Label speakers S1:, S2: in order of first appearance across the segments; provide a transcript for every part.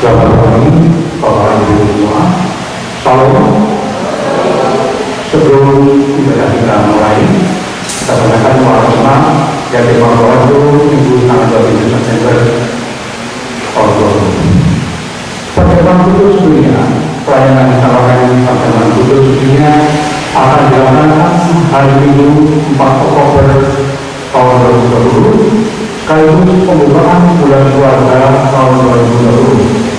S1: Bapak kami, Bapak Ibu semua, Salam. Sebelum ibadah kita mulai, kita gunakan doa bersama yang dimaksudkan Ibu tanggal 27 September tahun 2020. Pertemuan khusus dunia, pelayanan tawaran pertemuan khusus dunia akan dilaksanakan hari Minggu 4 Oktober tahun 2020, sekaligus pembukaan bulan keluarga tahun 2020.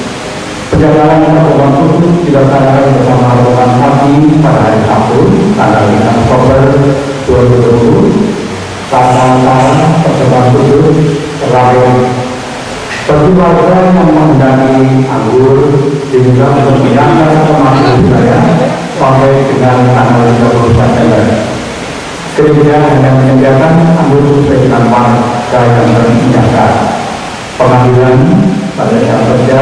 S1: Perjalanan pertemuan khusus dilaksanakan bersama rombongan kami pada hari Sabtu, tanggal 5 Oktober 2020. Saat pertemuan khusus selain bagi warga yang menghendaki anggur diminta untuk menyangka pemangku wilayah sampai dengan tanggal 30 September. Gereja hanya menyediakan anggur sesuai dengan warga yang menyangka. Pengambilan pada jam kerja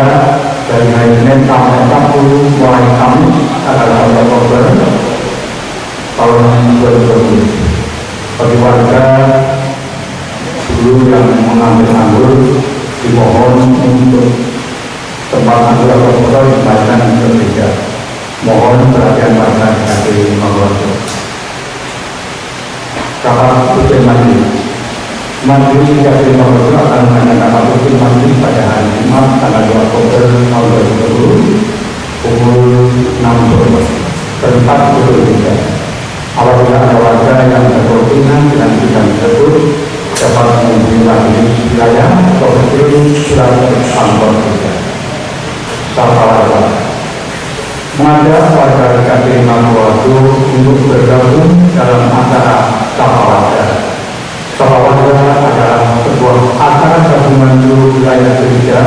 S1: dari hari Senin sampai Sabtu mulai Kamis tanggal 1 Oktober tahun 2020. Bagi warga dulu yang mengambil anggur dimohon untuk tempat anggur atau botol dikembalikan ke gereja. Mohon perhatian warga di Magelang. Rapat rutin majelis di Magelang akan mengadakan rapat rutin majelis pada hari Jumat tanggal 2 Oktober tahun 2020 pukul 6 sore tempat berbeda. Apabila ada warga yang berkepentingan dengan bidang tersebut dapat menghubungi majelis wilayah atau berkirim surat ke kantor gereja. Sapa warga mengajak warga GKJ Magelang untuk bergabung dalam acara Sapa Warga. Sapa Warga adalah sebuah acara gabungan seluruh wilayah gereja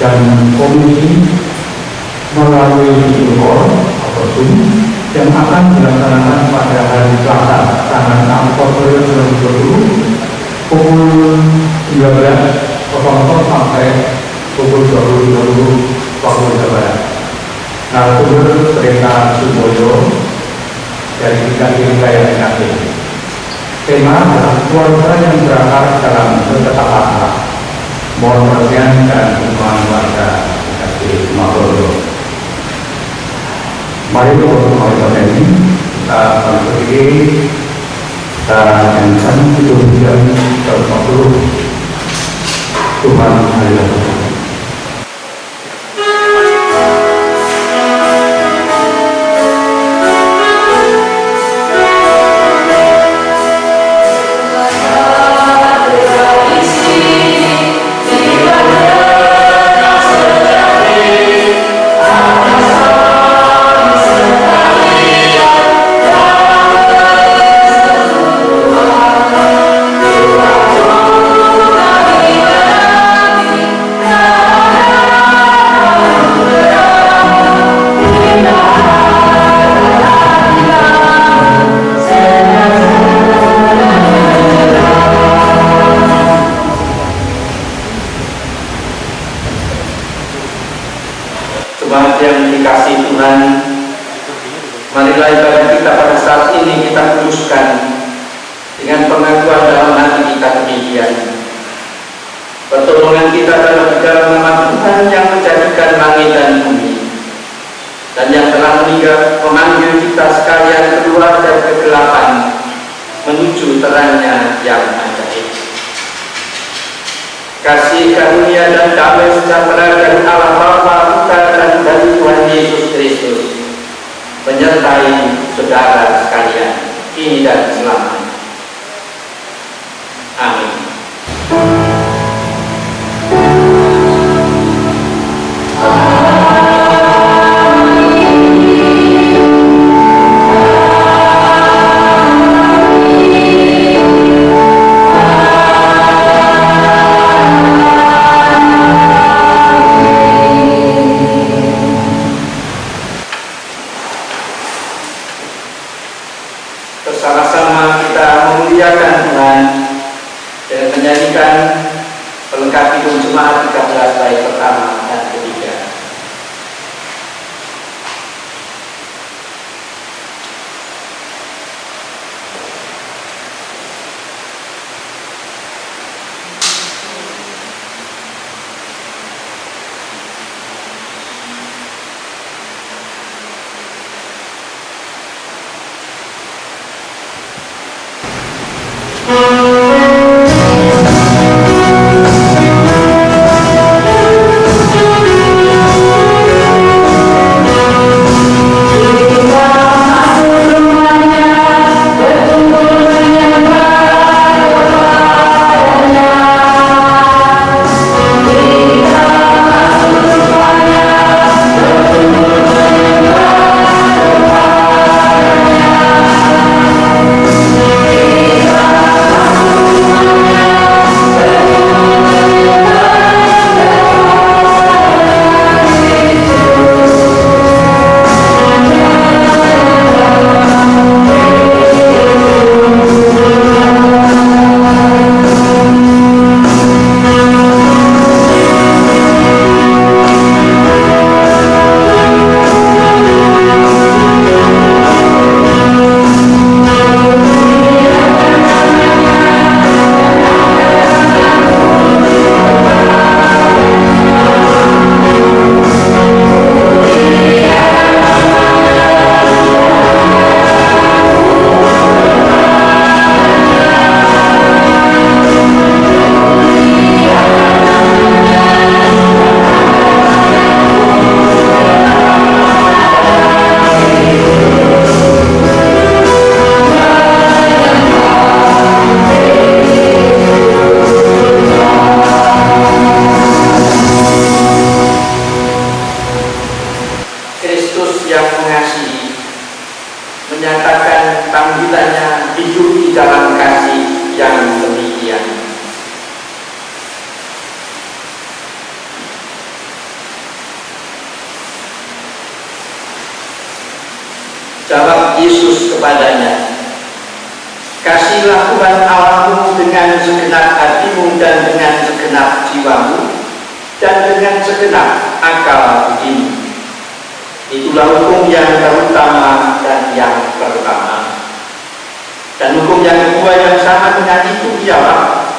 S1: dan komisi melalui Zoom atau Zoom yang akan dilaksanakan pada hari Selasa tanggal 6 Oktober 2020 pukul 19.00 sampai pukul 20.00 waktu Indonesia Barat. Narasumber Pendeta Suboyo dari GKJ Wilayah GKJ. Tema adalah keluarga yang berakar dalam bertetap akhlak. Mohon perhatian dan dukungan warga GKJ Magelang. Mari kita ini kita berdiri kita nyanyikan hidup yang ke-40 Tuhan Haleluya.
S2: Jemaat yang dikasihi Tuhan, marilah ibadah kita pada saat ini kita kuduskan dengan pengakuan dalam hati kita demikian. Pertolongan kita adalah di dalam nama Tuhan yang menjadikan langit dan bumi, dan yang telah memanggil kita sekalian keluar dari kegelapan menuju terangnya yang ajaib. Kasih karunia dan damai sejahtera dari Allah Bapa, Putra dan dari Tuhan Yesus Kristus menyertai saudara sekalian kini dan selamanya. Amin. Bersama-sama kita memuliakan Tuhan dengan menyanyikan pelengkap hidup jemaat 13 bait pertama dan ketiga. Jawab Yesus kepadanya, "Kasihlah Tuhan Allahmu dengan segenap hatimu dan dengan segenap jiwamu dan dengan segenap akal budimu. Itulah hukum yang terutama dan yang pertama. Dan hukum yang kedua yang sama dengan itu ialah,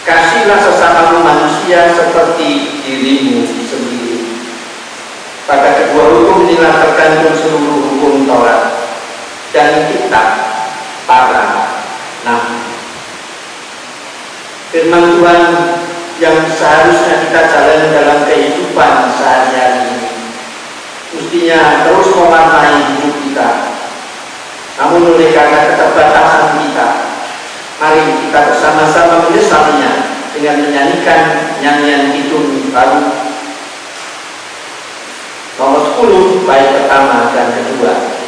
S2: kasihlah sesamamu manusia seperti dirimu sendiri. Pada kedua hukum inilah tergantung seluruh hukum Taurat dan kitab para nabi." Firman Tuhan yang seharusnya kita jalani dalam kehidupan sehari-hari ini mestinya terus mewarnai hidup kita. Namun oleh karena keterbatasan kita, mari kita bersama-sama menyesalinya dengan menyanyikan nyanyian kidung baru nomor 10 bait pertama dan kedua.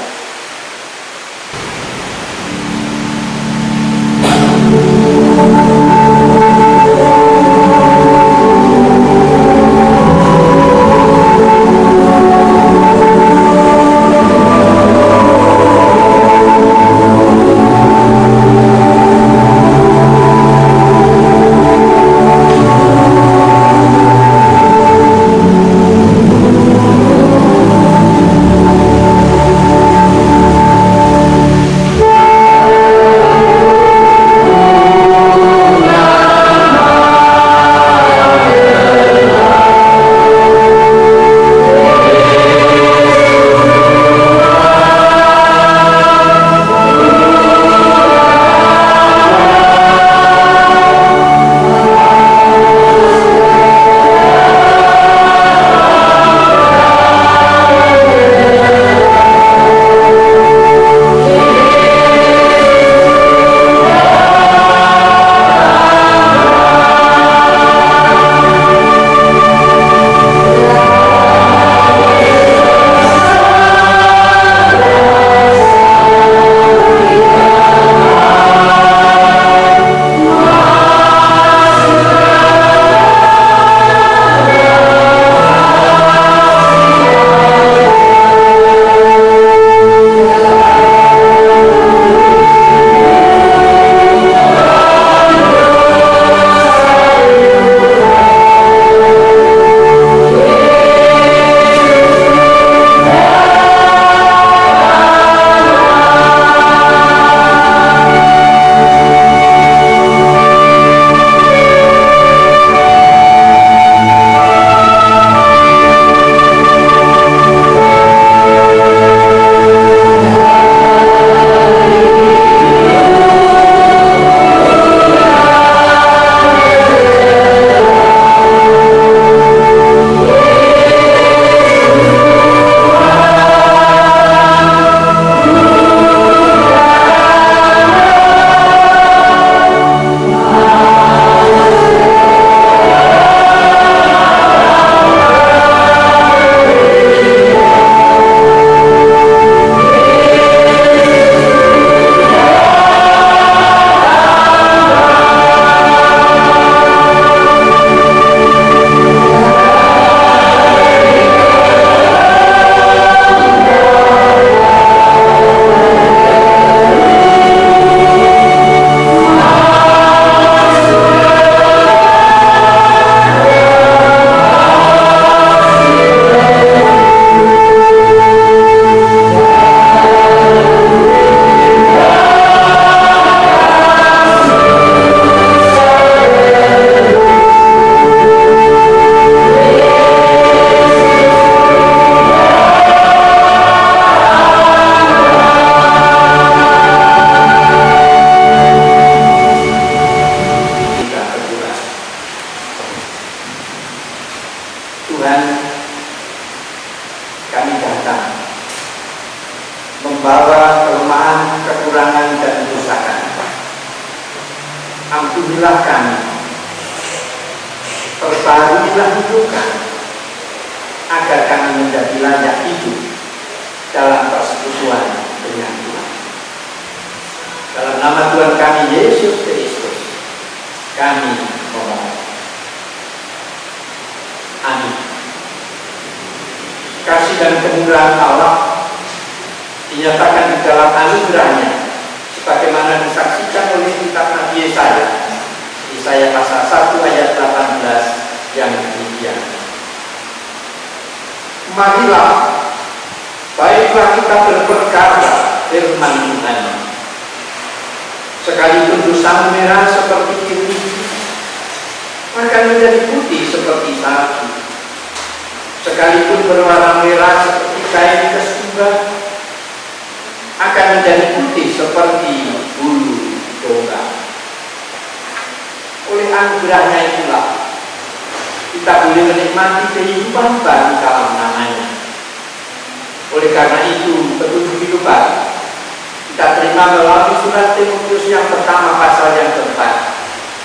S2: membawa kelemahan, kekurangan, dan dosa kami. Ampunilah kami, perbaharilah hidup kami, agar kami menjadi layak hidup dalam persekutuan dengan Tuhan. Dalam nama Tuhan kami Yesus Kristus, kami memohon. Amin. Kasih dan kemurahan Allah dinyatakan di dalam anugerahnya, sebagaimana disaksikan oleh kitab Nabi Yesaya pasal 1 ayat 18 yang demikian. Marilah, baiklah kita berperkara firman Tuhan. Sekalipun dosamu merah seperti kirmisi, akan menjadi putih seperti salju. Sekalipun berwarna merah seperti kain kesumba, akan menjadi putih seperti bulu domba. Oleh anugerahnya itulah kita boleh menikmati kehidupan baru dalam namanya. Oleh karena itu, petunjuk kehidupan kita terima melalui surat Timotius yang pertama pasal yang keempat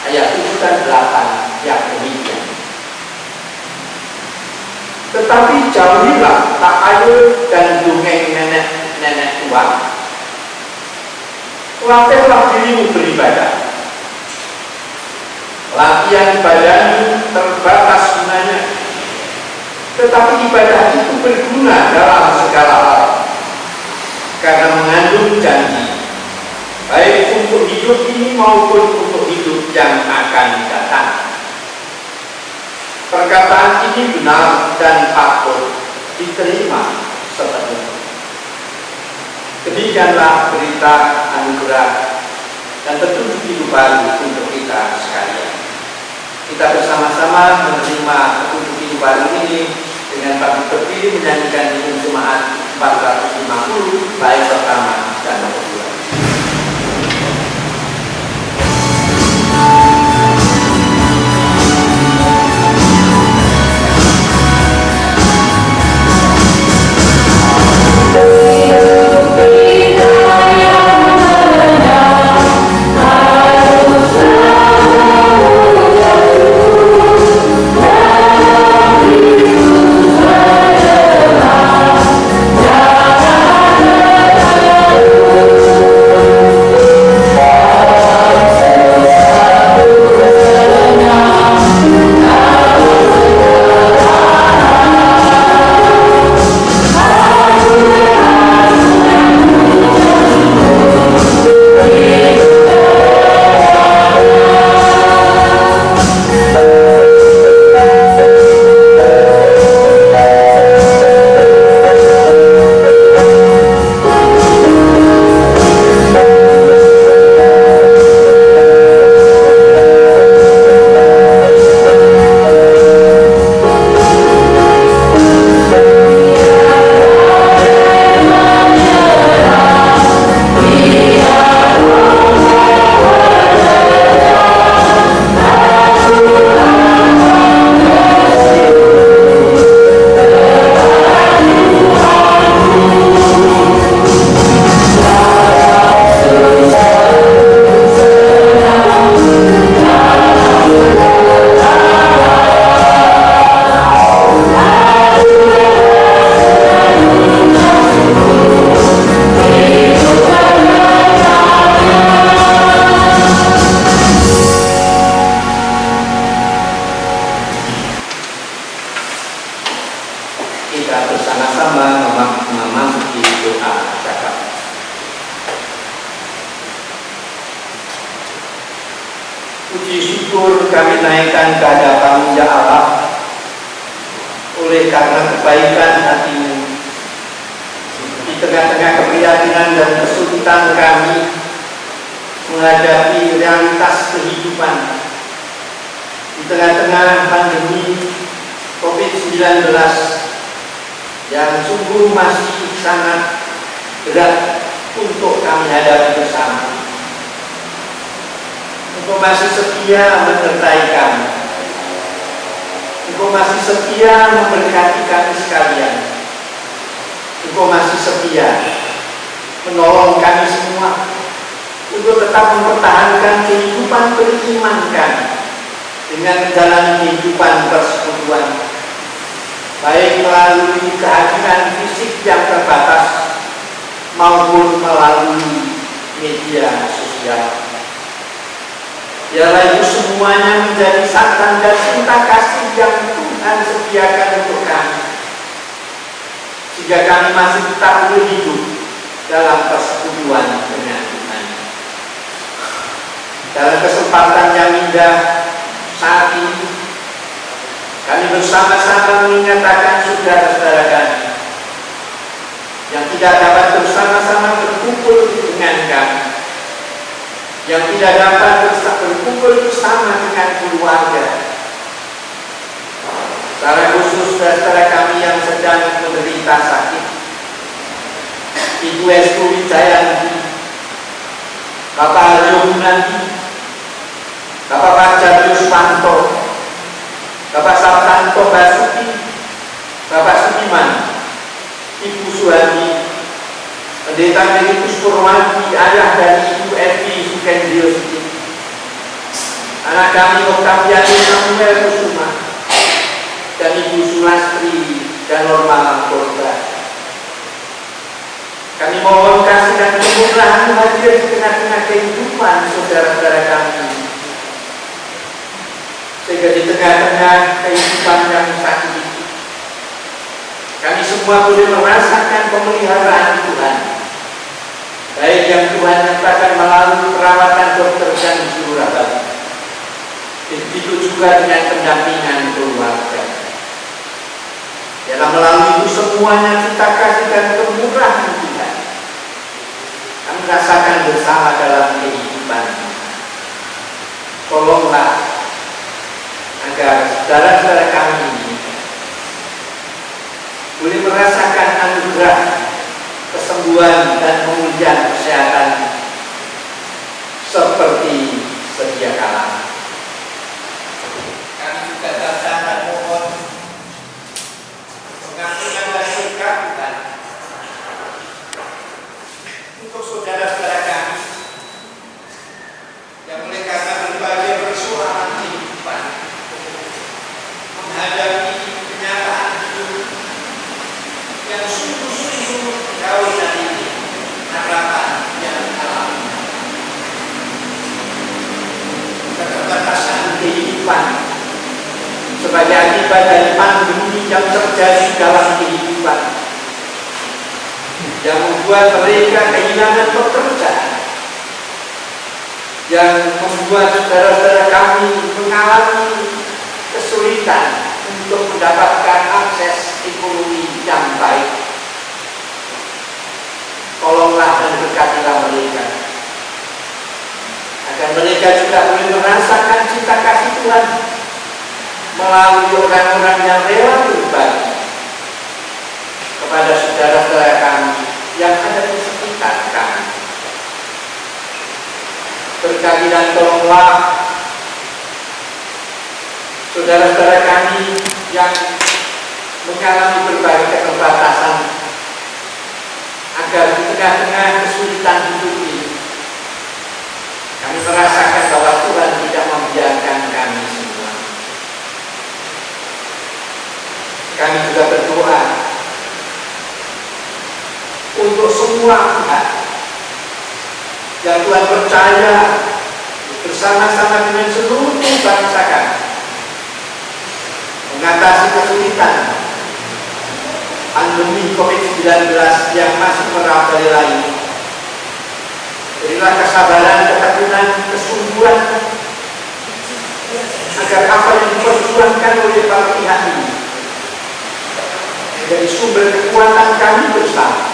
S2: ayat 7 dan 8 yang demikian. Tetapi jauhilah takhayul dan dongeng nenek tua. Latihlah dirimu beribadah. Latihan ibadahmu terbatas gunanya, tetapi ibadah itu berguna dalam segala hal, karena mengandung janji, baik untuk hidup ini maupun untuk hidup yang akan datang. Perkataan ini benar dan patut diterima sepenuhnya. Demikianlah berita anugerah dan petunjuk hidup baru untuk kita sekalian. Kita bersama-sama menerima petunjuk hidup baru ini dengan bangkit berdiri menyanyikan himne jemaat 450 bait pertama dan kedua. Puji syukur kami naikkan ke hadapan ya Allah, oleh karena kebaikan hati-Mu. Di tengah-tengah keprihatinan dan kesulitan kami menghadapi realitas kehidupan, di tengah-tengah pandemi COVID-19 yang sungguh masih sangat berat untuk kami hadapi bersama, Engkau masih setia menyertai kami. Engkau masih setia memberkati kami sekalian. Engkau masih setia menolong kami semua untuk tetap mempertahankan kehidupan beriman kami dengan menjalani kehidupan persekutuan, baik melalui kehadiran fisik yang terbatas maupun melalui media sosial. Biarlah itu semuanya menjadi santan dan cinta kasih yang Tuhan sediakan untuk kami, sehingga kami masih tetap boleh hidup dalam persekutuan dengan Tuhan. Dalam kesempatan yang indah saat ini, kami bersama-sama mengingatkan saudara-saudara kami yang tidak dapat bersama-sama berkumpul dengan kami, yang tidak dapat berkumpul bersama dengan keluarga. Secara khusus saudara kami yang sedang menderita sakit, Ibu Estu Wijayanti, Bapak Haryo Gunandi, Bapak Fajar Yuswanto, Bapak Sabtanto Basuki, Bapak Sudiman, Ibu Suhadi, Pendeta Meritus Purwanti, ayah dari Ibu Evi Sukendriyosti, anak kami Oktaviani Samuel Kusuma, dan Ibu Sulastri dan Norma Korba. Kami mohon kasih dan kemurahan hadir di tengah-tengah kehidupan saudara-saudara kami, sehingga di tengah-tengah kehidupan yang sakit itu, kami semua boleh merasakan pemeliharaan Tuhan, baik yang Tuhan nyatakan melalui perawatan dokter dan jururabat, begitu juga dengan pendampingan keluarga. Dalam melalui itu semuanya kita kasih dan kemurahan Tuhan, kami rasakan bersama dalam kehidupan. Tolonglah agar saudara-saudara kami ini boleh merasakan anugerah kesembuhan dan pemulihan kesehatan seperti sedia kala. Kami juga datang mohon pengampunan dan berkat Tuhan untuk saudara-saudara kami yang oleh karena berbagai persoalan kehidupan menghadapi kenyataan hidup yang sungguh-sungguh jauh dari harapan yang alami. Keterbatasan kehidupan sebagai akibat dari pandemi yang terjadi dalam kehidupan, yang membuat mereka kehilangan pekerjaan, yang membuat saudara-saudara kami mengalami kesulitan untuk mendapatkan akses ekonomi yang baik. Tolonglah dan berkatilah mereka, agar mereka juga boleh merasakan cinta kasih Tuhan melalui orang-orang yang rela berbagi kepada saudara-saudara kami yang ada di sekitar kami. Berkati dan tolonglah saudara-saudara kami yang mengalami berbagai keterbatasan, agar di tengah-tengah kesulitan hidup ini kami merasakan bahwa Tuhan tidak membiarkan kami semua. Kami juga berdoa untuk semua pihak yang Tuhan percaya bersama-sama dengan seluruh bangsa kami mengatasi kesulitan pandemi COVID-19 yang masih merajalela ini. Berilah kesabaran, ketekunan, kesungguhan, agar apa yang diperjuangkan oleh para pihak ini menjadi sumber kekuatan kami bersama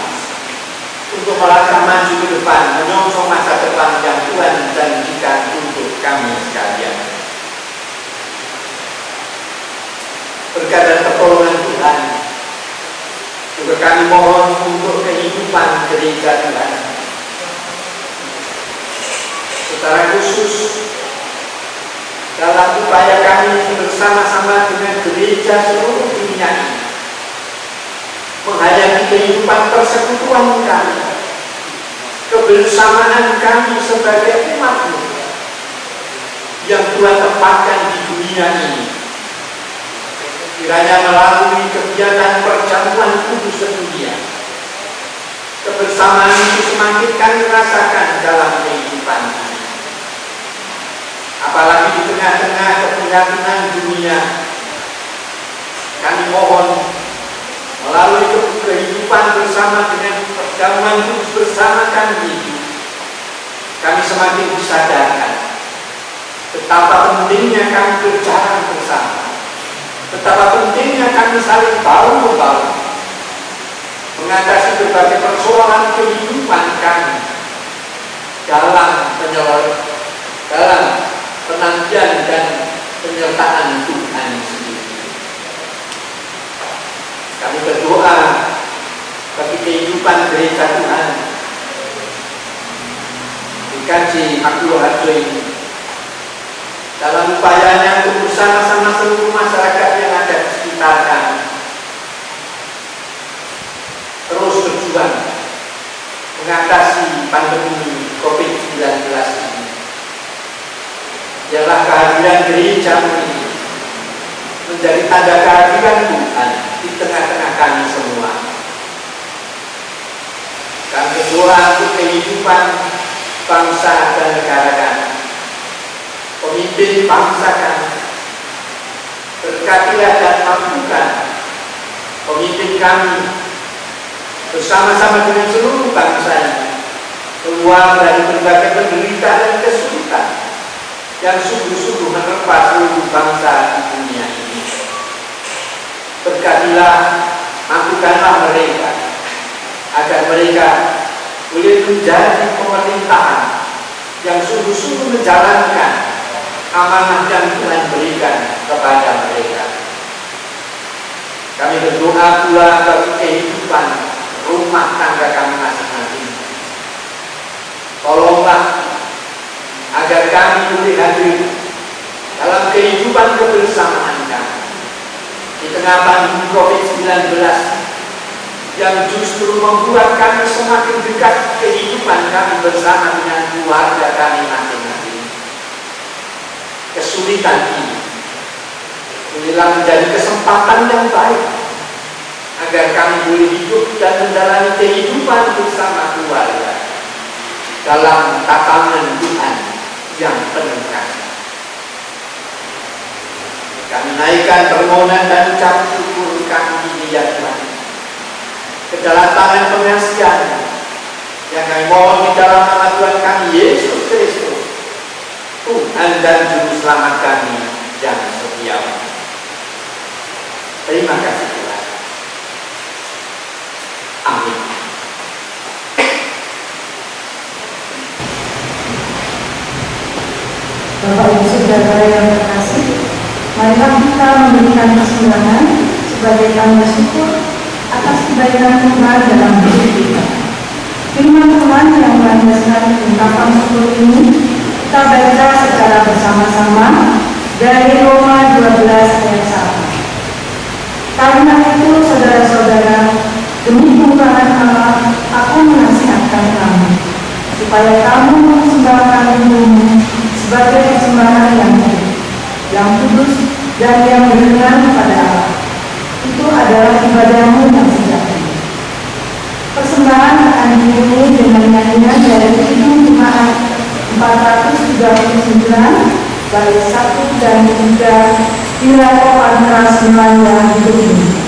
S2: untuk melangkah maju ke depan, menyongsong masa depan yang Tuhan janjikan untuk kami sekalian. Berkat dan pertolongan Tuhan juga kami mohon untuk kehidupan gereja Tuhan, secara khusus dalam upaya kami bersama-sama dengan gereja seluruh dunia ini menghadapi kehidupan persekutuan kami, kebersamaan kami sebagai umat-Mu yang Tuhan tempatkan di dunia ini. Kiranya melalui kegiatan perjamuan kudus sedunia, kebersamaan itu semakin kami rasakan dalam kehidupan ini. Apalagi di tengah-tengah keprihatinan dunia, kami mohon melalui kehidupan bersama dengan pergabungan kudus bersama kami itu, kami semakin disadarkan betapa pentingnya kami berjalan bersama, betapa pentingnya kami saling bahu-membahu mengatasi berbagai persoalan kehidupan kami dalam penantian dan penyertaan Tuhan sendiri. Kami berdoa bagi kehidupan gereja Tuhan di KJ Abdul Harjo ini, dalam upayanya untuk bersama-sama seluruh masyarakat yang ada di sekitar kami terus berjuang mengatasi pandemi COVID-19 ini. Biarlah kehadiran gereja ini menjadi tanda kehadiran Tuhan di tengah-tengah kami semua. Kami berdoa untuk kehidupan bangsa dan negara kami, pemimpin bangsa kami. Berkatilah dan mampukan pemimpin kami bersama-sama dengan seluruh bangsa ini keluar dari berbagai penderitaan dan kesulitan yang sungguh-sungguh menerpa seluruh bangsa di dunia ini. Berkatilah, mampukanlah mereka agar mereka boleh menjadi pemerintahan yang sungguh-sungguh menjalankan amanah yang Tuhan berikan kepada mereka. Kami berdoa pula bagi kehidupan rumah tangga kami masing-masing. Tolonglah agar kami boleh hadir dalam kehidupan kebersamaan kami di tengah pandemi COVID-19 yang justru membuat kami semakin dekat kehidupan kami bersama dengan keluarga kami masing-masing. Kesulitan ini bolehlah menjadi kesempatan yang baik agar kami boleh hidup dan menjalani kehidupan bersama keluarga dalam tatanan Tuhan yang penuh kasih. Kami naikkan permohonan dan ucap syukur kami di Tuhan ke dalam tangan pengasihan yang kami mohon di dalam nama Tuhan kami Yesus Kristus, Tuhan dan Juru Selamat kami yang setia. Terima kasih Tuhan. Amin.
S3: Bapak Ibu Saudara yang terkasih, marilah kita memberikan persembahan sebagai tanda syukur atas kebaikan Tuhan dalam hidup kita. Firman Tuhan yang melandaskan ungkapan syukur ini kita baca secara bersama-sama dari Roma 12 ayat 1. Karena itu saudara-saudara, demi murahan Allah, aku menasihatkan kamu, supaya kamu mempersembahkan tubuhmu sebagai persembahan yang hidup, yang kudus, dan yang berkenan kepada Allah. Itu adalah ibadahmu yang sejati. Persembahan akan diiringi dengan nyanyian dari Kidung Jemaat 439 bait 1 dan 3 di Lakopan Transmilanda hidup ini.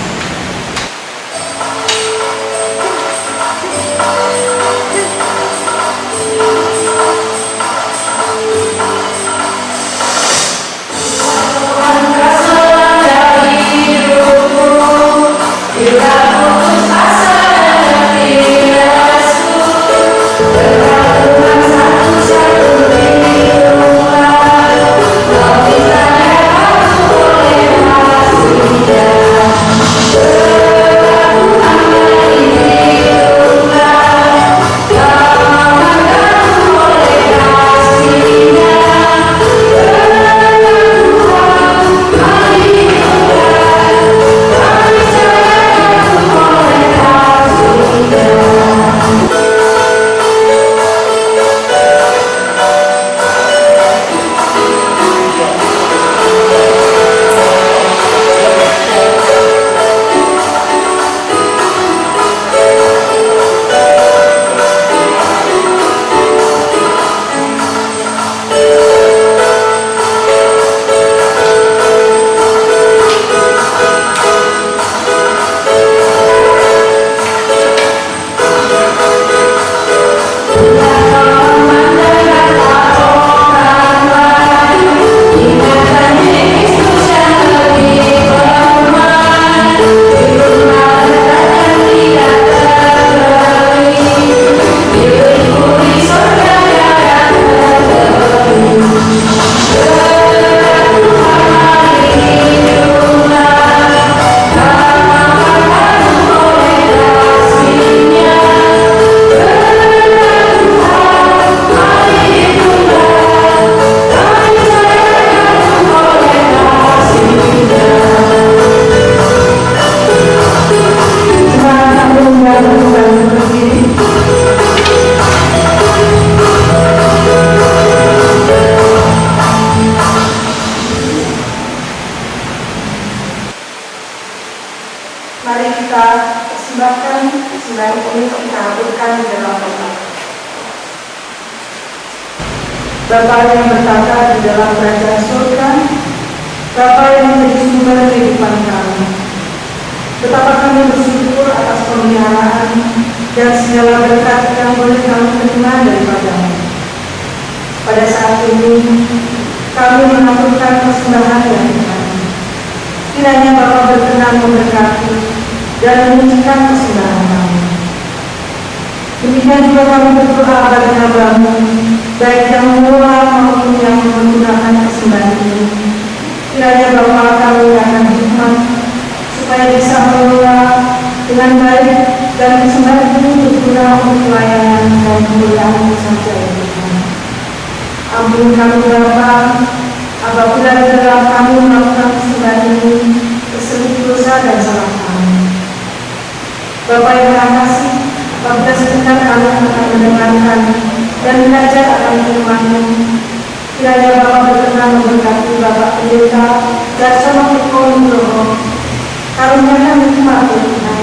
S4: Satu
S3: Mari kita persembahkan sembahyang ini kita haturkan di dalam doa. Bapa yang bertata di dalam kerajaan surga, Bapa yang menjadi sumber kehidupan kami, betapa kami bersyukur atas pemeliharaan dan segala berkat yang boleh kami terima daripada-Mu. Pada saat ini, kami mengaturkan persembahan yang kami. Kiranya Bapa berkenan memberkati dan menunjukkan persembahan kami. Demikian juga kami berdoa bagi hamba-Mu, baik yang mengelola maupun yang menggunakan persembahan ini. Kiranya Bapa kami akan hikmat, supaya bisa mengelola dengan baik dan persembahan ini berguna untuk pelayanan dan kemuliaan-Mu saja ya Tuhan. Ampuni kami Bapa, apabila di dalam kami melakukan persembahan ini terselip dosa dan salah kami. Bapa yang Maha Kasih, apabila sebentar kami akan mendengarkan dan belajar akan firman-Mu, kiranya Bapa berkenan memberkati Bapak Pendeta Darsono Eko Nugroho, karuniakan hikmat ya Tuhan,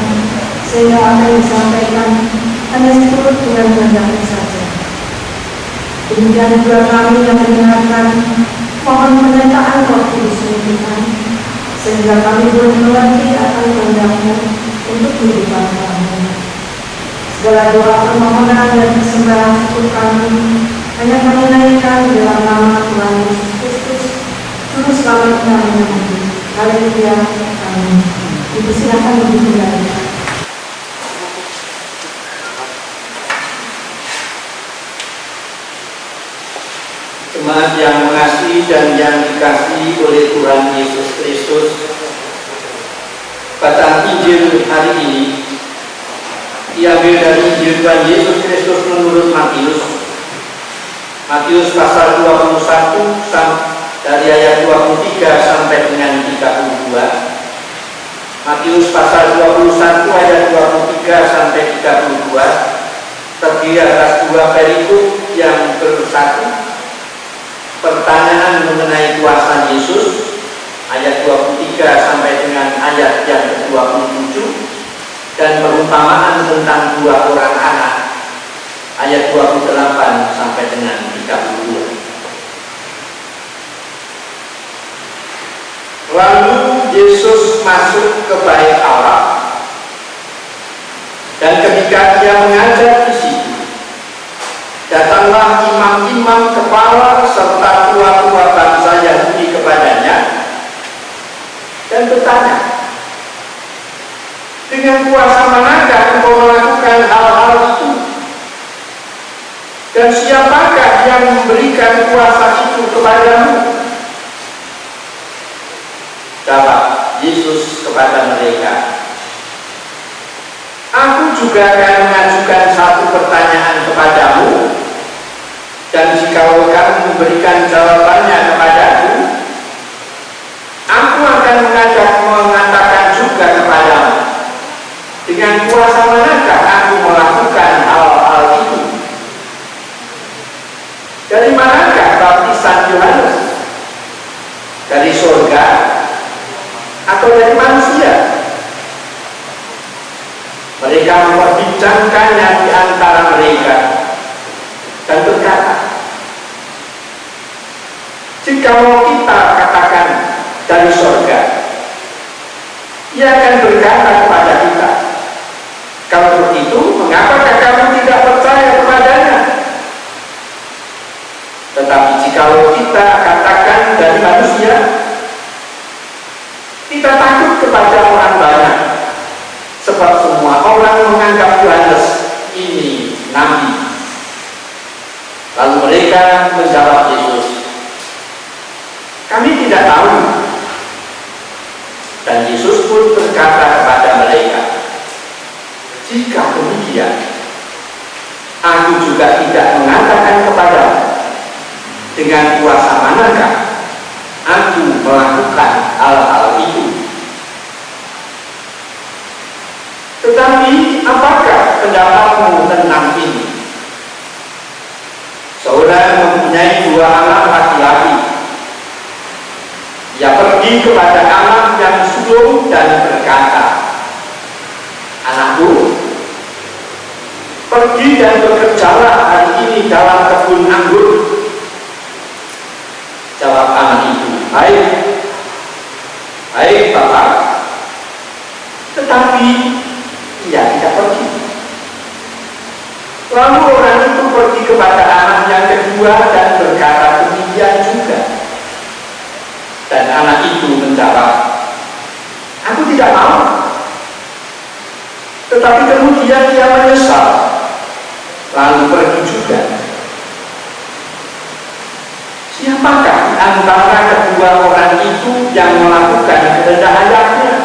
S3: sehingga apa yang disampaikan hanya seturut dengan kehendak-Mu saja. Demikian juga kami yang mendengarkan, mohon penyertaan Roh Kudus Tuhan, sehingga kami boleh mengerti akan kehendak-Mu untuk kehidupan kami. Segala doa permohonan dan persembahan syukur kami hanya kami naikkan dalam nama Tuhan Yesus Kristus, Juru Selamat kami yang hidup. Haleluya. Amin. Dipersilakan untuk berdiri.
S2: Jemaat yang mengasihi dan yang dikasihi oleh Tuhan Yesus Kristus, bacaan Injil hari ini diambil dari Injil Tuhan Yesus Kristus menurut Matius. Matius pasal 21 dari ayat 23 sampai dengan 32. Matius pasal 21 ayat 23 sampai 32 terdiri atas dua perikop yang bersatu. Pertanyaan mengenai kuasa Yesus ayat 23 sampai dengan ayat yang ke-27 dan perumpamaan tentang dua orang anak ayat 28 sampai dengan 32. Lalu Yesus masuk ke bait Allah, dan ketika dia mengajar di situ, datanglah imam-imam kepala serta tua-tua bangsa Yahudi kepadanya dan bertanya, dengan kuasa manakah engkau melakukan hal-hal itu? Dan siapakah yang memberikan kuasa itu kepadamu? Jawab Yesus kepada mereka, aku juga akan mengajukan satu pertanyaan kepadamu, dan jikalau kamu memberikan jawabannya kepadaku, aku akan mengatakan juga kepadamu, dengan kuasa manakah aku melakukan hal-hal itu? Dari manakah baptisan Yohanes? Dari surga atau dari manusia? Mereka memperbincangkannya di antara mereka dan berkata, jikalau kita katakan dari surga, ia akan berkata kepada kita, kalau begitu mengapakah kamu tidak percaya kepadanya? Tetapi jikalau kita katakan dari manusia, kita takut kepada orang banyak, sebab semua orang menganggap Yohanes ini nabi. Lalu mereka menjawab Yesus, kami tidak tahu. Dan Yesus pun berkata kepada mereka, jika demikian, aku juga tidak mengatakan kepadamu, dengan kuasa manakah aku melakukan hal-hal itu. Tetapi apakah pendapatmu tentang ini? Seorang mempunyai dua anak laki-laki. Ia pergi kepada anak yang sulung dan berkata, Pergi dan bekerjalah hari ini dalam kebun anggur. Jawab anak itu, baik, baik Bapak. Tetapi ia tidak pergi. Lalu orang itu pergi kepada anak yang kedua dan berkata demikian juga. Dan anak itu menjawab, aku tidak mau. Tetapi kemudian ia menyesal, lalu pergi juga. Siapakah di antara kedua orang itu yang melakukan kehendak ayahnya?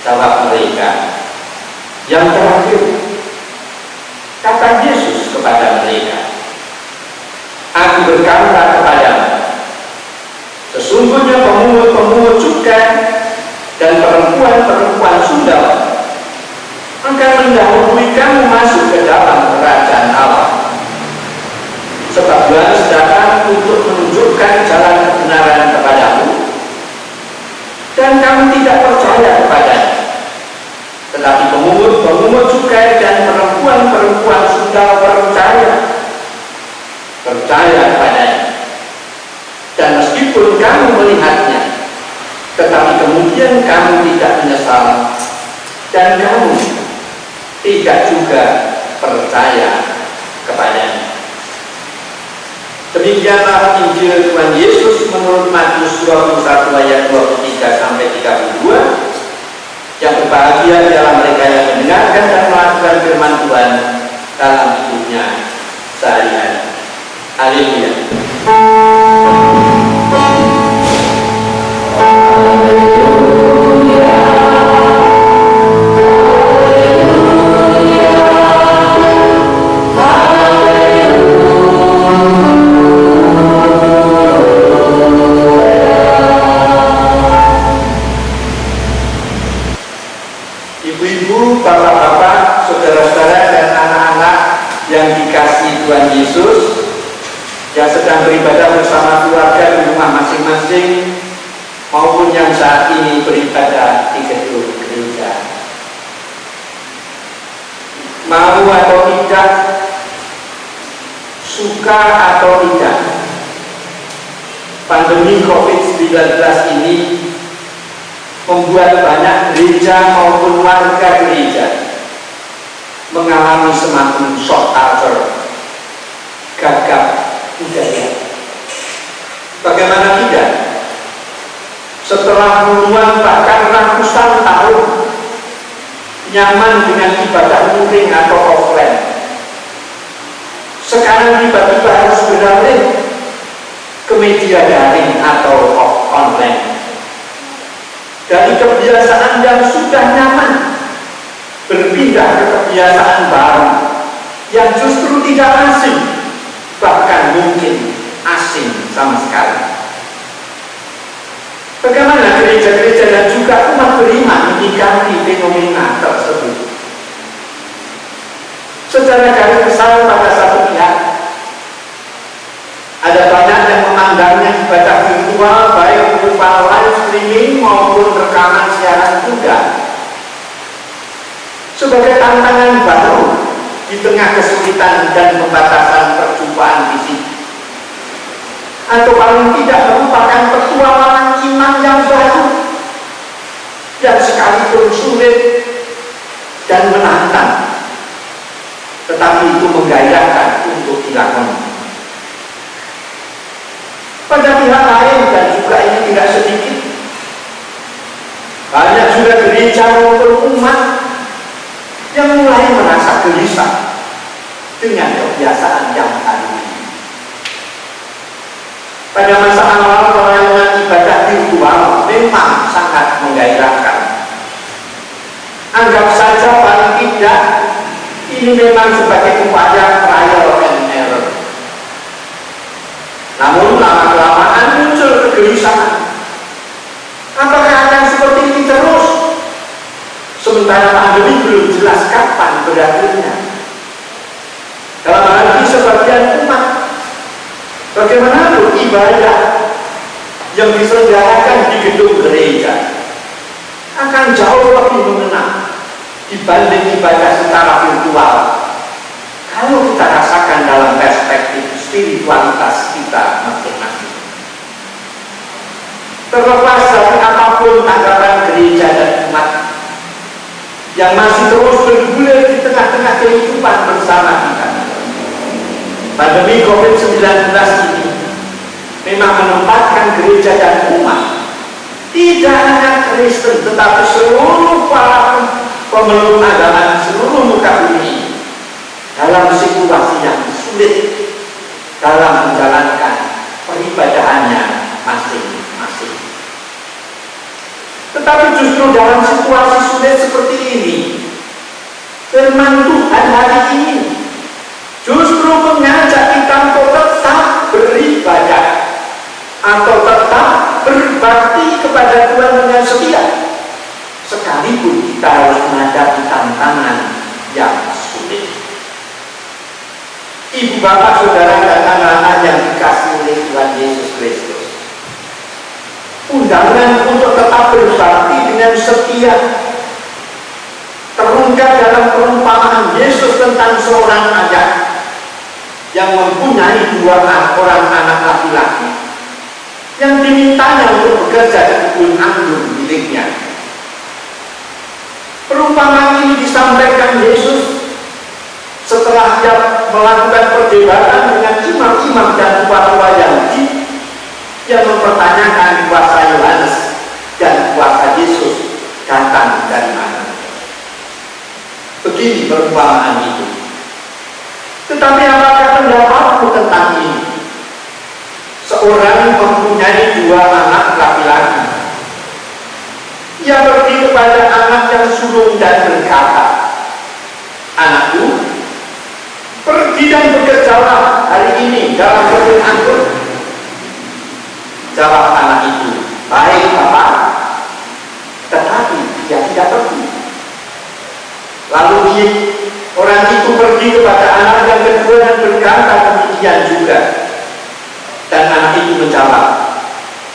S2: Jawab mereka, yang terakhir. Kata Yesus kepada mereka, aku berkata kepadamu, sesungguhnya pemungut-pemungut cukai dan perempuan-perempuan sundal akan mendahului kamu masuk ke dalam kerajaan Allah. Sebab Yohanes datang untuk menunjukkan jalan kebenaran kepadamu, dan kamu tidak percaya kepadanya. Tetapi pemungut cukai dan perempuan-perempuan sundal percaya kepadanya. Dan meskipun kamu melihatnya, tetapi kemudian kamu tidak menyesal, dan kamu tidak juga percaya kepadanya. Demikianlah Injil Tuhan Yesus menurut Matius 21 ayat 23 sampai 32. Yang berbahagia ialah mereka yang mendengarkan dan melakukan firman Tuhan dalam hidupnya sehari-hari. Haleluya. Ibu-ibu, bapak-bapak, saudara-saudara dan anak-anak yang dikasihi Tuhan Yesus, yang sedang beribadah bersama keluarga di rumah masing-masing maupun yang saat ini beribadah di gedung gereja. Mau atau tidak, suka atau tidak, pandemi COVID-19 ini membuat banyak gereja maupun warga gereja mengalami semakin short culture, gagap budaya. Bagaimana tidak? Setelah puluhan bahkan ratusan tahun nyaman dengan ibadah luring atau offline, sekarang tiba-tiba harus beralih ke media daring atau online. Dari kebiasaan yang sudah nyaman berpindah ke kebiasaan baru yang justru tidak asing, bahkan mungkin asing sama sekali. Bagaimana gereja-gereja dan juga umat beriman menyikapi fenomena tersebut? Secara garis besar pada satu pihak, ada banyak yang memandangnya ibadah virtual baik berupa live streaming maupun rekaman siaran juga sebagai tantangan baru di tengah kesulitan dan pembatasan perjumpaan fisik, atau paling tidak merupakan petualangan iman yang baru yang sekalipun sulit dan menantang, tetapi itu menggairahkan untuk dilakukan. Pada pihak lain, dan juga ini tidak sedikit, banyak juga gereja maupun umat yang mulai merasa gelisah dengan kebiasaan yang baru ini. Pada masa awal pelayanan ibadah virtual memang sangat menggairahkan. Anggap saja paling tidak ini memang sebagai upaya trial and error. Namun lama-kelamaan muncul kegelisahan. Apakah akan seperti ini terus? Sementara pandemi belum jelas kapan berakhirnya. Dalam hal ini sebagian umat, bagaimana beribadah yang diselenggarakan di gedung gereja akan jauh lebih mengena dibanding ibadah secara virtual. Kalau kita rasakan dalam perspektif spiritualitas kita masing-masing, terlepas dari apapun anggapan gereja dan umat yang masih terus bergulir di tengah-tengah kehidupan bersama kita, pandemi COVID-19 ini memang menempatkan gereja dan umat, tidak hanya Kristen tetapi seluruh para pemeluk agama seluruh muka bumi, dalam situasi yang sulit dalam menjalankan peribadahannya masing-masing. Tetapi justru dalam situasi sulit seperti ini, firman Tuhan hari ini justru mengajak kita untuk tetap beribadah atau tetap berbakti kepada Tuhan dengan setia, sekalipun kita harus menghadapi tantangan yang sulit. Ibu, bapak, saudara, dan anak-anak yang dikasihi oleh Tuhan Yesus Kristus, undangan untuk tetap berbakti dengan setia terungkap dalam perumpamaan Yesus tentang seorang ayah yang mempunyai dua orang anak laki-laki yang dimintanya untuk bekerja di kebun anggur miliknya. Perumpamaan ini disampaikan Yesus setelah dia melakukan perdebatan dengan imam-imam dan tua-tua Yahudi yang mempertanyakan kuasa Yohanes dan kuasa Yesus datang dari mana. Begini perumpamaan itu. Tetapi apakah pendapatmu tentang ini? Seorang mempunyai dua anak laki-laki. Ia pergi kepada anak yang sulung dan berkata, "Anakku, pergi dan bekerjalah hari ini dalam kebun anggur." Jawab anak itu, "Baik, Bapak." Tetapi dia tidak pergi. Lalu orang itu pergi kepada anak yang kedua dan berkata demikian juga. Dan anak itu menjawab,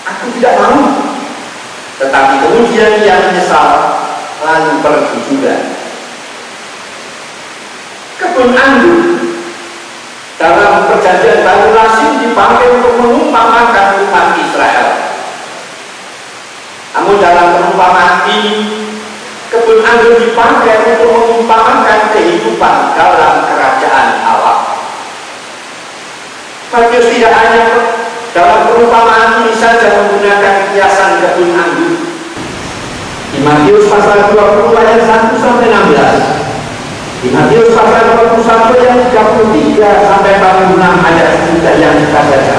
S2: "Aku tidak mau." Tetapi kemudian ia menyesal, lalu pergi juga. Kebun anggur dalam perjanjian baru lazim dipakai untuk mengumpamakan umat Israel. Namun dalam perumpamaan ini, kebun anggur dipakai untuk mengumpamakan kehidupan dalam kerajaan Allah. Matius tidak hanya dalam perumpamaan ini saja menggunakan kiasan kebun anggur. Di Matius pasal 20 ayat 1 sampai 16, di Matius pasal 21 ayat 33 sampai 46 ayat yang kita baca,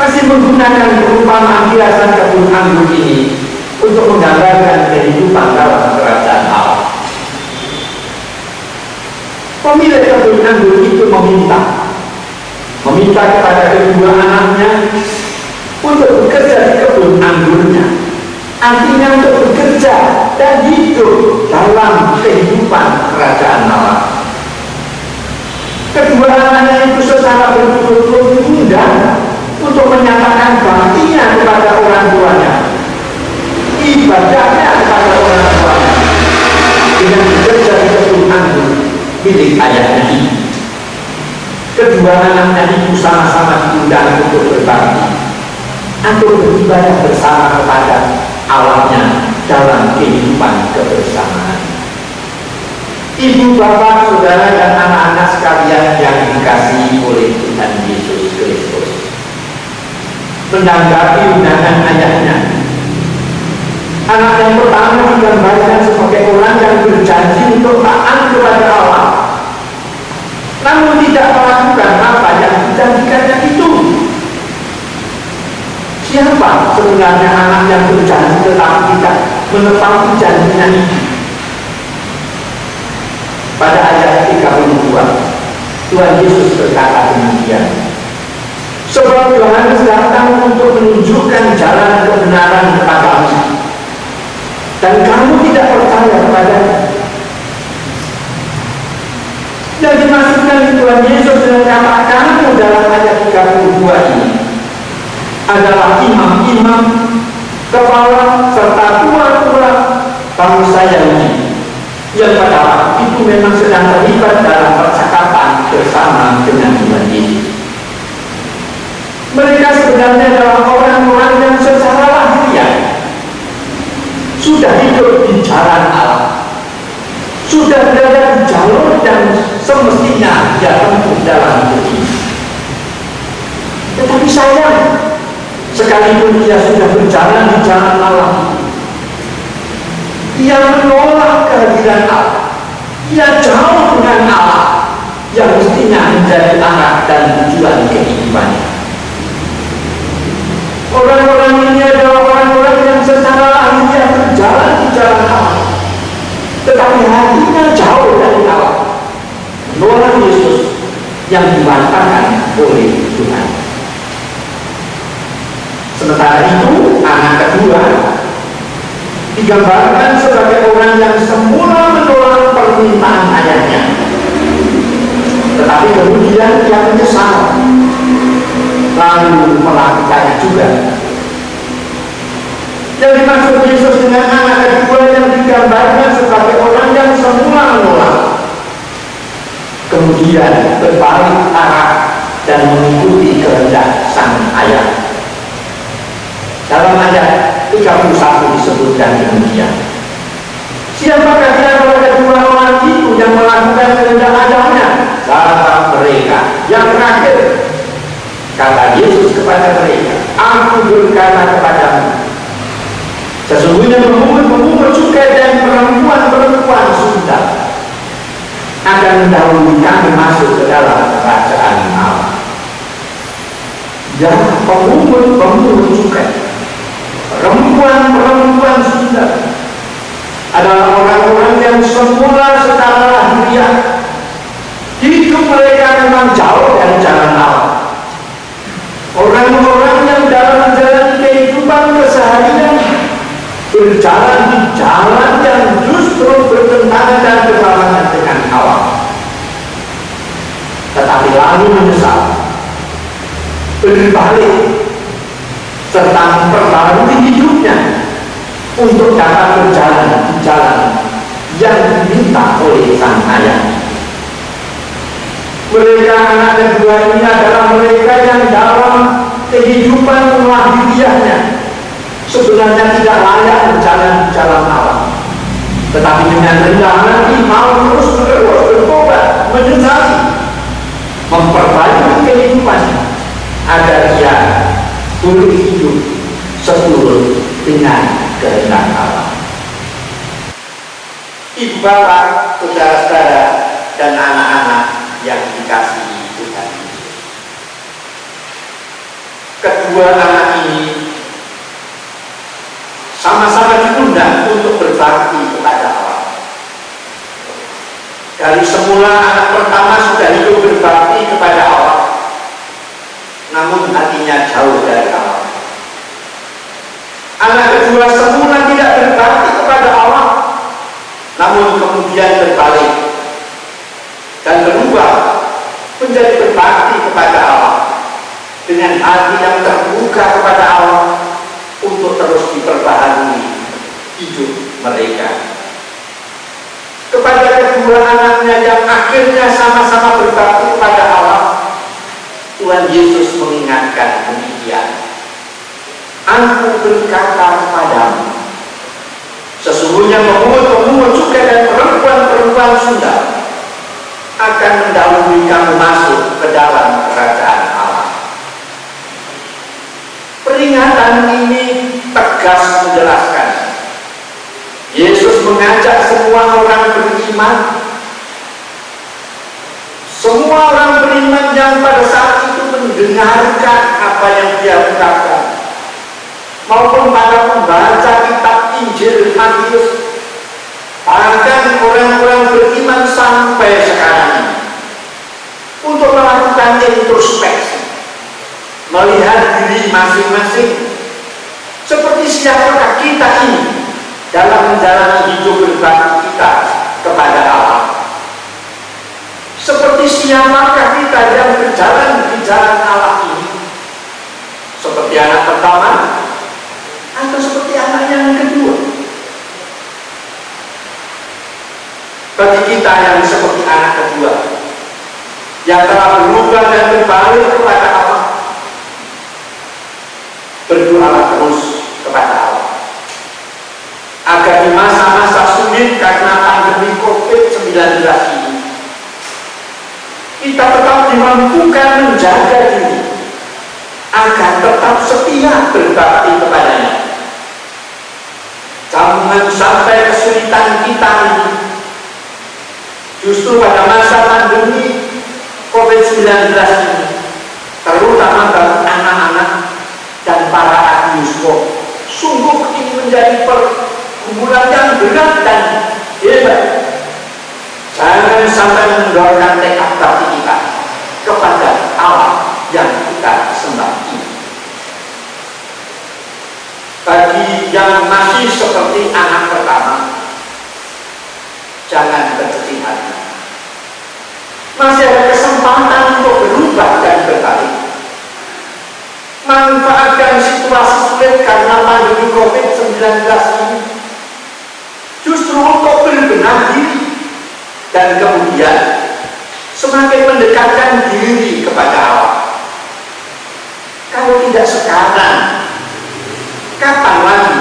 S2: masih menggunakan perumpamaan kiasan kebun anggur ini untuk menggambarkan kehidupan dalam kerajaan Allah. Pemilik kebun anggur itu meminta kepada kedua anaknya untuk bekerja di kebun anggurnya, artinya untuk bekerja dan hidup dalam kehidupan kerajaan Allah. Kedua anaknya itu secara betul-betul diundang untuk menyatakan baktinya kepada orang tuanya, ibadahnya kepada orang tuanya, dengan bekerja di kebun anggur milik ayahnya ini. Kedua anaknya itu sama-sama diundang untuk berbakti atau beribadah bersama kepada Allahnya dalam kehidupan kebersamaan. Ibu, bapak, saudara, dan anak-anak sekalian yang dikasihi oleh Tuhan Yesus Kristus, menanggapi undangan ayahnya, anak yang pertama digambarkan sebagai orang yang berjanji untuk taat kepada Allah, namun tidak melakukan apa yang dijanjikannya itu. Siapa sebenarnya anak yang berjanji tetapi tidak menepati janjinya itu? Pada ayat 32, Tuhan Yesus berkata demikian, "Sebab Yohanes datang untuk menunjukkan jalan kebenaran kepadamu, dan kamu tidak percaya kepadanya." Yang dimaksudkan Tuhan Yesus dengan kata "kamu" dalam ayat 32 ini adalah imam-imam, kepala, serta tua-tua bangsa Yahudi yang pada waktu itu memang sedang terlibat dalam percakapan bersama dengan Tuhan Yesus. Mereka sebenarnya adalah orang-orang yang secara lahiriah sudah hidup di jalan Allah, sudah berada di jalur yang semestinya dia tempuh dalam hidup ini. Tetapi sayang, sekalipun dia sudah berjalan di jalan Allah, dia menolak kehadiran Allah. Dia jauh dengan Allah yang mestinya menjadi arah dan tujuan kehidupannya. Orang-orang ini adalah orang-orang yang secara lahiriah berjalan di jalan Allah, tetapi hatinya jauh dari Allah, menolak Yesus yang diwantakan oleh Tuhan. Sementara itu, anak kedua digambarkan sebagai orang yang semula menolak permintaan ayahnya, tetapi kemudian dia menyesal lalu melakukannya juga. Yang dimaksud Yesus dengan anak kedua yang digambarkan sebagai orang yang semula menolak, kemudian berbalik arah dan mengikuti kehendak sang ayah. Dalam ayat 31 disebutkan demikian. Siapakah di antara kedua orang itu yang melakukan kehendak ayahnya? Kata mereka. Yang terakhir, kata Yesus kepada mereka, aku berkata kepadamu, sesungguhnya pemungut cukai dan perempuan-perempuan Sunda akan mendahului kami masuk ke dalam kerajaan Allah. Yang pemungut cukai, perempuan-perempuan Sunda adalah orang-orang yang semula secara lahiriah hidup mereka memang jauh dari jalan Allah. Orang-orang yang dalam menjalani kehidupan keseharian berjalan di jalan yang justru bertentangan dan berlawanan dengan Allah, tetapi lalu menyesal, berbalik serta memperbarui hidupnya untuk dapat berjalan di jalan yang diminta oleh sang ayah. Mereka anak kedua ini adalah mereka yang dalam kehidupan lahiriahnya sebenarnya tidak layak berjalan di jalan Allah, tetapi dengan rendah hati mau terus-menerus bertobat, menyesali, memperbaiki kehidupannya agar dia boleh hidup seturut dengan kehendak Allah. Ibu bapak, saudara-saudara, dan anak-anak yang dikasihi Tuhan, kedua anak ini sama-sama diundang untuk berbakti kepada Allah. Dari semula anak pertama sudah hidup berbakti kepada Allah, namun hatinya jauh dari Allah. Anak kedua semula tidak berbakti kepada Allah, namun kemudian berbalik dan berubah menjadi berbakti kepada Allah dengan hati yang terbuka kepada Allah untuk terus diperbaharui hidup mereka. Kepada kedua anaknya yang akhirnya sama-sama berbakti kepada Allah, Tuhan Yesus mengingatkan demikian, aku berkata kepadamu, sesungguhnya pemungut cukai dan perempuan-perempuan Sunda akan mendahului kamu masuk ke dalam kerajaan Allah. Peringatan ini tegas menjelaskan, Yesus mengajak semua orang beriman, semua orang beriman yang pada saat itu mendengarkan apa yang dia ucapkan, maupun para pembaca kitab Injil Matius, bahkan orang-orang beriman sampai sekarang ini, untuk melakukan introspeksi, melihat diri masing-masing, seperti siapakah kita ini dalam menjalani hidup berbakti kita kepada Allah. Seperti siapakah kita yang berjalan di jalan Allah ini? Seperti anak pertama atau seperti anak yang kedua? bagi kita yang seperti anak kedua, yang telah berubah dan berbalik kepada Allah. Berdoalah terus kepada Allah, agar di masa-masa sulit karena pandemi COVID-19 ini, kita tetap dimampukan menjaga diri, agar tetap setia berbakti kepadanya. Jangan sampai kesulitan kita ini justru pada masa pandemi COVID-19 ini, terutama bagi anak-anak dan para adiusko, sungguh ini menjadi pergumulan yang berat dan hebat. Jangan sampai mendorongkan tekad bakti kita kepada Allah yang kita sembah ini. Bagi yang masih seperti anak pertama, jangan berkecil hati. Masih ada kesempatan untuk berubah dan berbalik. Manfaatkan situasi sulit karena pandemi COVID-19 ini justru untuk berbenah diri dan kemudian semakin mendekatkan diri kepada Allah. Kalau tidak sekarang, kapan lagi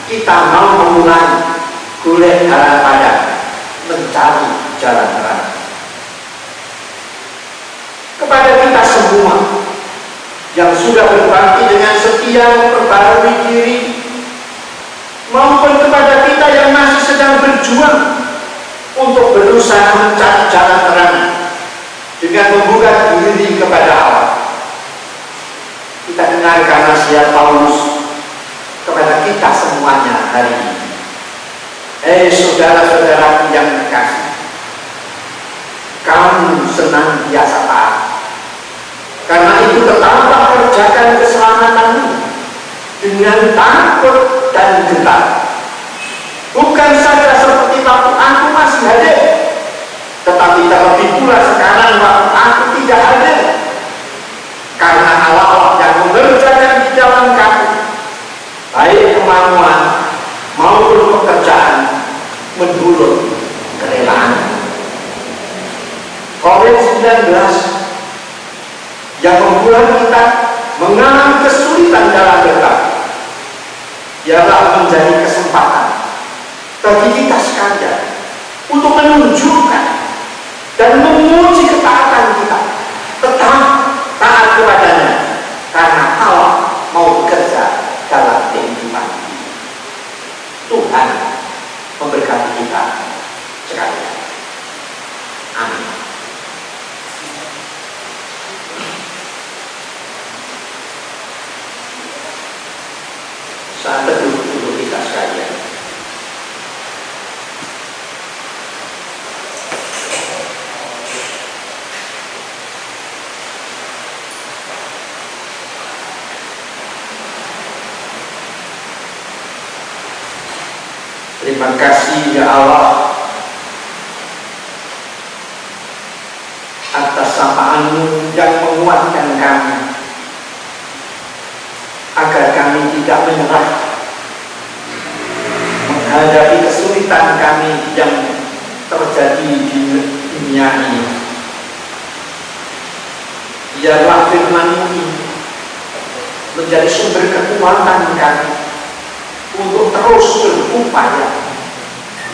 S2: kita mau memulai golek jalan padang, mencari jalan terang? Kepada kita semua yang sudah berbakti dengan setia memperbarui diri, maupun kepada kita yang masih sedang berjuang untuk berusaha mencari jalan terang dengan membuka diri kepada Allah, kita dengarkan nasihat Paulus kepada kita semuanya hari ini. Saudara-saudaraku yang terkasih, kamu senantiasa taat. Karena itu tetaplah kerjakan keselamatanmu dengan takut dan gentar. Bukan saja seperti waktu aku masih hadir, tetapi terlebih pula sekarang waktu aku tidak hadir. Karena Allah yang mengerjakan di dalam kamu, baik kemauan maupun pekerjaan menurut kerelaan. COVID-19 yang membuat kita mengalami kesulitan dalam berbakti ialah menjadi kesempatan bagi kita sekalian untuk menunjukkan dan menguji ketaatan kita, tetap taat kepadanya, karena Allah mau bekerja dalam kehidupan ini. Tuhan memberkati kita sekalian. Amin. Saat teduh untuk kita sekalian. Terima kasih ya Allah atas sapaan-Mu yang menguatkan kami, agar kami tidak menyerah menghadapi kesulitan kami yang terjadi di dunia ini. Biarlah firman-Mu ini menjadi sumber kekuatan kami untuk terus berupaya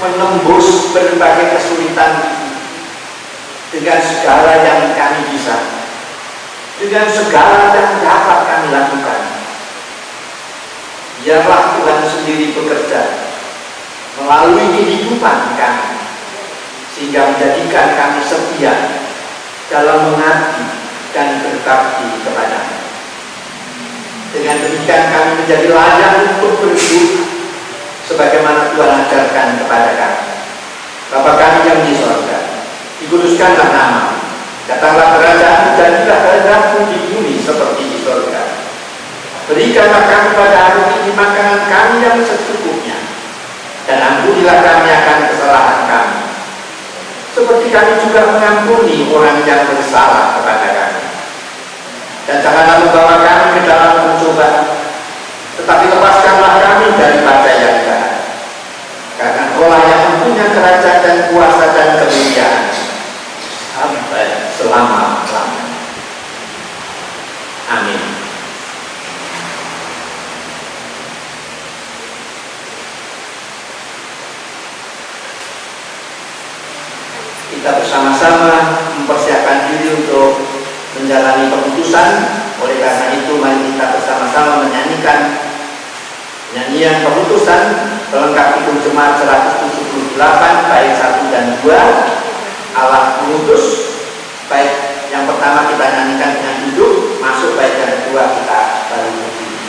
S2: menembus berbagai kesulitan ini dengan segala yang kami bisa, dengan segala yang dapat kami lakukan. Biarlah Tuhan sendiri bekerja melalui kehidupan kami, sehingga menjadikan kami setia dalam mengabdi dan berbakti kepada-Mu. Dengan demikian kami menjadi layak untuk berhidup sebagaimana Tuhan ajarkan kepada kami. Bapa kami yang di sorga, dikuduskanlah nama-Mu, datanglah kerajaan-Mu, jadilah kehendak-Mu di bumi seperti di sorga. Berikanlah kami pada hari ini makanan kami yang secukupnya, dan ampunilah kami akan kesalahan kami, seperti kami juga mengampuni orang yang bersalah kepada kami. Dan janganlah membawa kami ke dalam pencobaan, tetapi lepaskanlah kami daripada yang jahat. Karena Engkau-lah yang mempunyai kerajaan dan kuasa dan kita bersama-sama mempersiapkan diri untuk menjalani pemutusan. Oleh karena itu, mari kita bersama-sama menyanyikan nyanyian pemutusan pelengkap hidup jemaat 178 bait 1 dan 2, Allah memutus. Bait yang pertama kita nyanyikan dengan duduk, masuk bait yang kedua kita baru berdiri.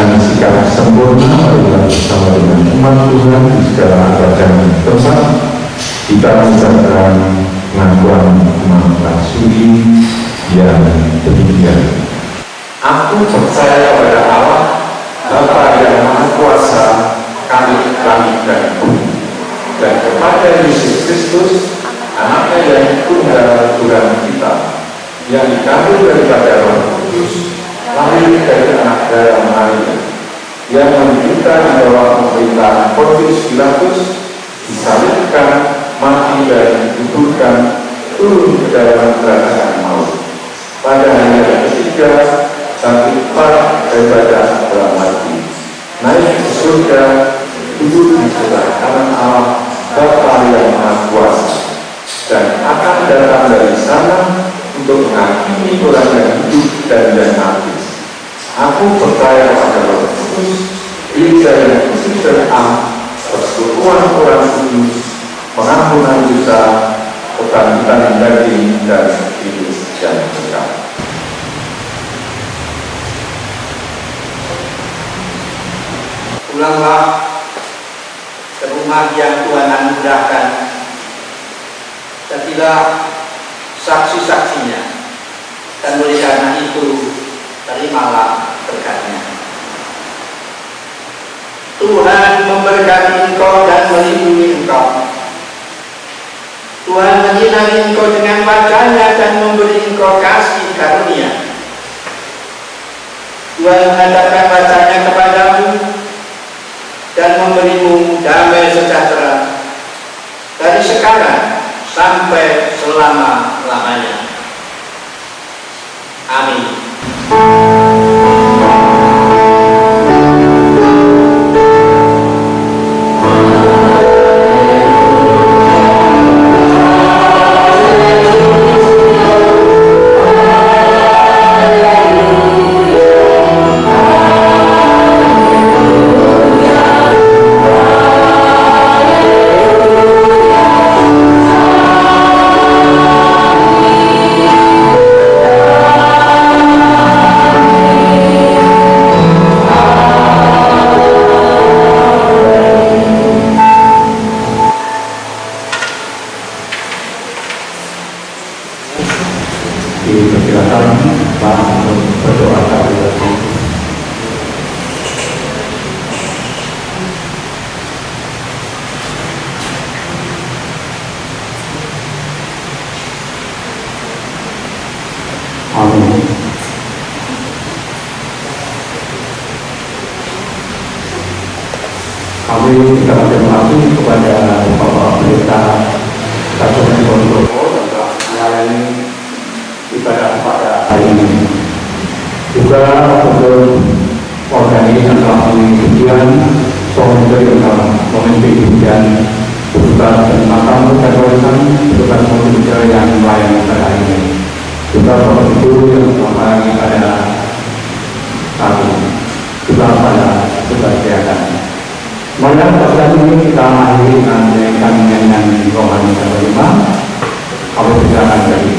S1: dengan sikap sempurna marilah bersama dengan umat Tuhan di segala abad dan tempat kita mengucapkan pengakuan umat rasuli yang demikian. Aku percaya kepada Allah, Bapa yang Maha Kuasa, kami dan bumi, dan kepada Yesus Kristus, Anaknya yang tunggal Tuhan kita, yang dikandung daripada Roh Kudus, lahir dari anak darah Maria, yang menderita di bawah pemerintahan Pontius Pilatus, disalibkan, mati dan dikuburkan, turun ke dalam kerajaan maut. Pada hari yang ketiga, bangkit daripada dalam mati, naik ke surga, duduk di sebelah kanan Allah, Bapa yang Maha Kuasa, dan akan datang dari sana untuk menghakimi orang yang hidup dan yang mati. Aku percaya kepada Roh Kudus, Gereja yang kudus dan am, persekutuan orang kudus, pengampunan dosa, kebangkitan daging dan hidup yang kekal.
S2: Pulanglah ke rumah yang Tuhan anugerahkan, jadilah saksi-saksinya, dan oleh karena itu terimalah berkatnya. Tuhan memberkati engkau dan melindungi engkau. Tuhan menyinari engkau dengan wajah-Nya dan memberi engkau kasih karunia. Tuhan menghadapkan wajah-Nya kepadamu dan memberimu damai sejahtera dari sekarang sampai selama-lamanya. Amin.
S1: Dipersilakan Pak untuk berdoa terlebih. Amin. Kami juga berterima kasih kepada Bapak Pendeta Kabupaten Ponorogo yang telah melayani ibadah pada hari ini. Juga untuk organisasi yang telah mengikuti ujian, volunteer yang telah memimpin ujian, petugas dan tamu kepolisian, petugas volunteer yang melayani pada hari ini. Juga Bapak Ibu yang telah melayani pada saat ini. Juga pada petugas kesehatan. Marilah pada ini kita akhiri dengan menyanyikan rohani yang kelima. Kami persilakan dari